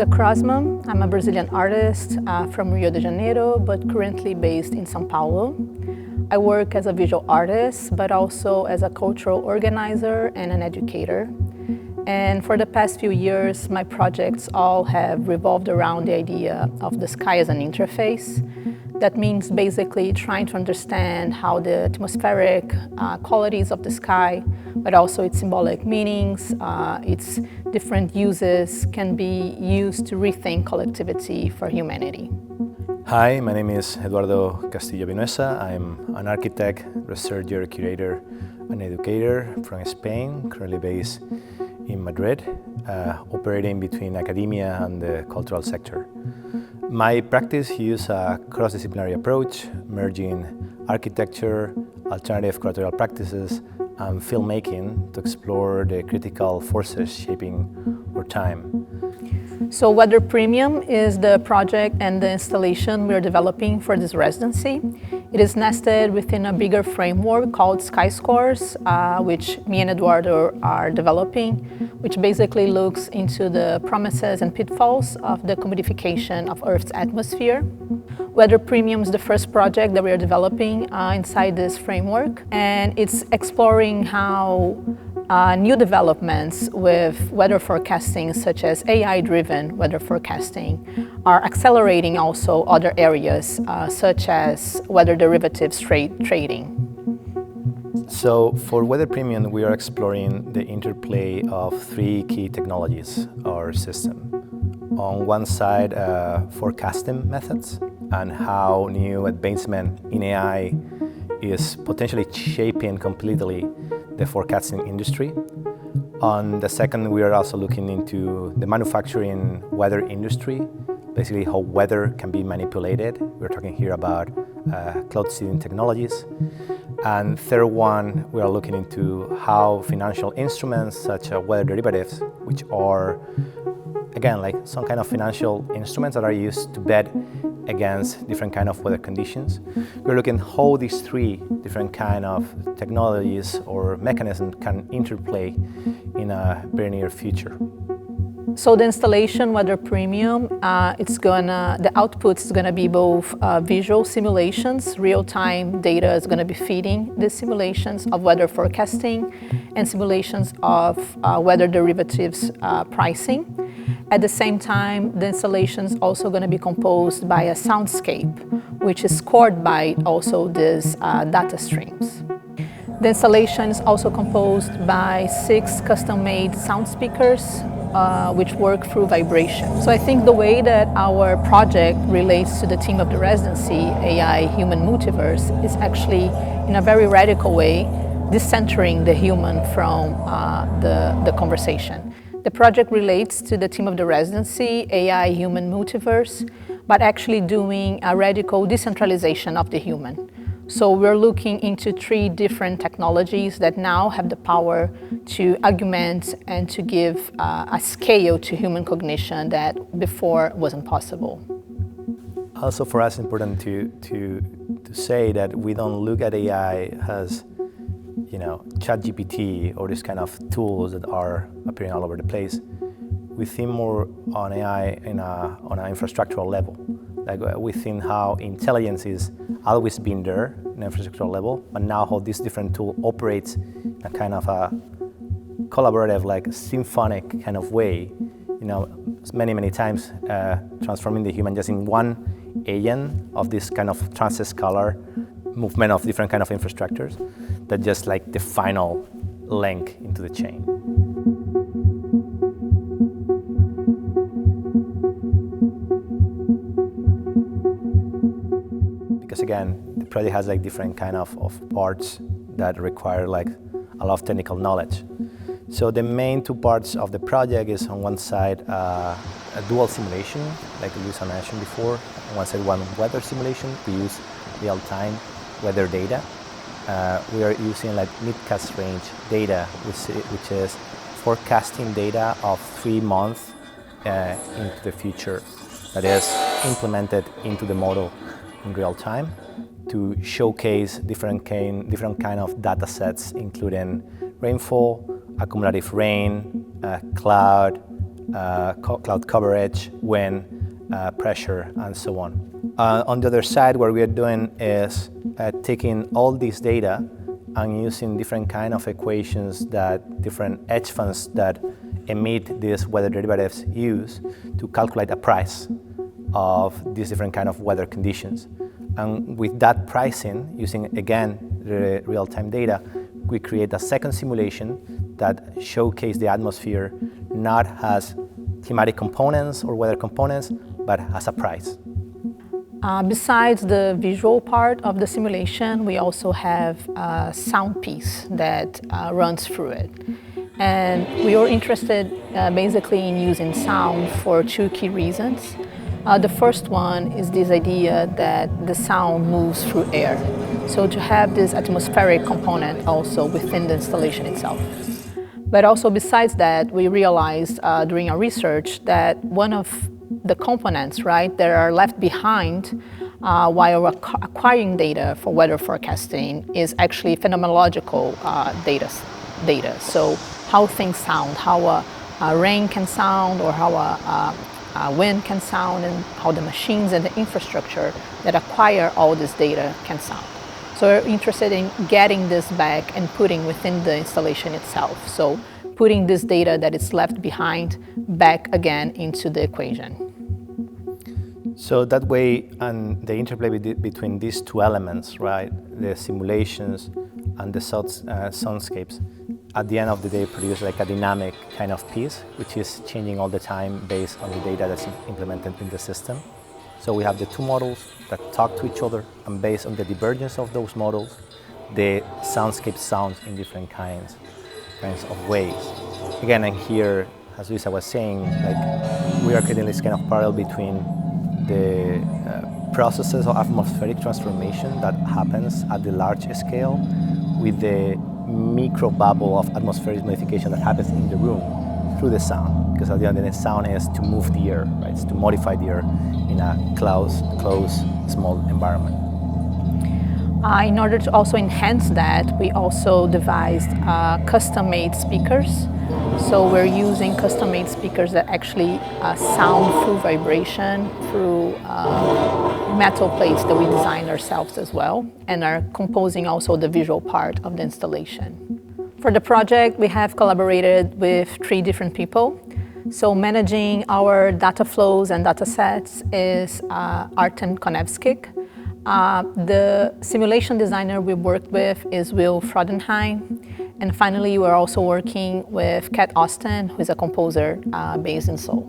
a craftsman. I'm a Brazilian artist from Rio de Janeiro, but currently based in São Paulo. I work as a visual artist, but also as a cultural organizer and an educator. And for the past few years, my projects all have revolved around the idea of the sky as an interface. That means basically trying to understand how the atmospheric qualities of the sky, but also its symbolic meanings, its different uses can be used to rethink collectivity for humanity. Hi, my name is 𝘗𝘬𝘦𝘮𝘳. I'm an architect, researcher, curator, and educator from Spain, currently based in Madrid, operating between academia and the cultural sector. My practice uses a cross-disciplinary approach, merging architecture, alternative curatorial practices, and filmmaking to explore the critical forces shaping our time. So Weather Premium is the project and the installation we're developing for this residency. It is nested within a bigger framework called Skyscores, which me and Eduardo are developing, which basically looks into the promises and pitfalls of the commodification of Earth's atmosphere. Weather Premium is the first project that we are developing inside this framework, and it's exploring how new developments with weather forecasting, such as AI-driven weather forecasting, are accelerating also other areas, such as weather derivatives trading. So for Weather Premium, we are exploring the interplay of three key technologies, our system. On one side, forecasting methods and how new advancement in AI is potentially shaping completely the forecasting industry. On the second, we are also looking into the manufacturing weather industry, basically how weather can be manipulated. We're talking here about cloud seeding technologies. And third one, we are looking into how financial instruments such as weather derivatives, which are, again, like some kind of financial instruments that are used to bet against different kind of weather conditions. We're looking how these three different kind of technologies or mechanisms can interplay in a very near future. So the installation Weather Premium, the output is gonna be both visual simulations, real-time data is gonna be feeding the simulations of weather forecasting and simulations of weather derivatives pricing. At the same time, the installation is also going to be composed by a soundscape, which is scored by also these data streams. The installation is also composed by 6 custom-made sound speakers, which work through vibration. So I think the way that our project relates to the theme of the residency, AI Human Multiverse, is actually, in a very radical way, decentering the human from the conversation. The project relates to the theme of the residency, AI Human Multiverse, but actually doing a radical decentralization of the human. So we're looking into 3 different technologies that now have the power to augment and to give a scale to human cognition that before wasn't possible. Also for us, it's important to say that we don't look at AI as ChatGPT or these kind of tools that are appearing all over the place. We think more on AI on an infrastructural level. Like we think how intelligence is always been there in an infrastructural level, but now how this different tool operates in a kind of a collaborative, like symphonic kind of way, many times transforming the human just in one agent of this kind of transscalar movement of different kind of infrastructures that just like the final link into the chain. Because again, the project has like different kind of parts that require like a lot of technical knowledge. So the main 2 parts of the project is on one side a dual simulation, like Luisa mentioned before. On one side, one weather simulation. We use real-time weather data. We are using like mid-cast range data, which is forecasting data of 3 months into the future that is implemented into the model in real time to showcase different kind of data sets, including rainfall, accumulative rain, cloud, cloud coverage, wind, pressure, and so on. On the other side, what we are doing is taking all this data and using different kind of equations that different hedge funds that emit these weather derivatives use to calculate a price of these different kind of weather conditions. And with that pricing, using again the real-time data, we create a second simulation that showcase the atmosphere not as climatic components or weather components, but as a price. Besides the visual part of the simulation, we also have a sound piece that runs through it. And we were interested basically in using sound for two key reasons. The first one is this idea that the sound moves through air. So to have this atmospheric component also within the installation itself. But also besides that, we realized during our research that one of the components, right, that are left behind while acquiring data for weather forecasting is actually phenomenological data. So how things sound, how rain can sound, or how wind can sound, and how the machines and the infrastructure that acquire all this data can sound. So we're interested in getting this back and putting within the installation itself. So putting this data that is left behind back again into the equation. So that way, and the interplay between these two elements, right, the simulations and the soundscapes, at the end of the day produce like a dynamic kind of piece, which is changing all the time based on the data that's implemented in the system. So we have the two models that talk to each other, and based on the divergence of those models, the soundscape sounds in different kinds of ways. Again, and here, as Luisa was saying, like we are creating this kind of parallel between the processes of atmospheric transformation that happens at the large scale with the micro bubble of atmospheric modification that happens in the room through the sound. Because at the end of the day, sound is to move the air, right? It's to modify the air in a closed, small environment. In order to also enhance that, we also devised custom-made speakers. So we're using custom-made speakers that actually sound through vibration, through metal plates that we designed ourselves as well, and are composing also the visual part of the installation. For the project, we have collaborated with 3 different people. So managing our data flows and data sets is 𝘗𝘬𝘦𝘮𝘮. The simulation designer we worked with is 𝘗𝘬𝘦𝘮𝘮. And finally, we're also working with 𝘗𝘬𝘦𝘮𝘮, who is a composer based in Seoul.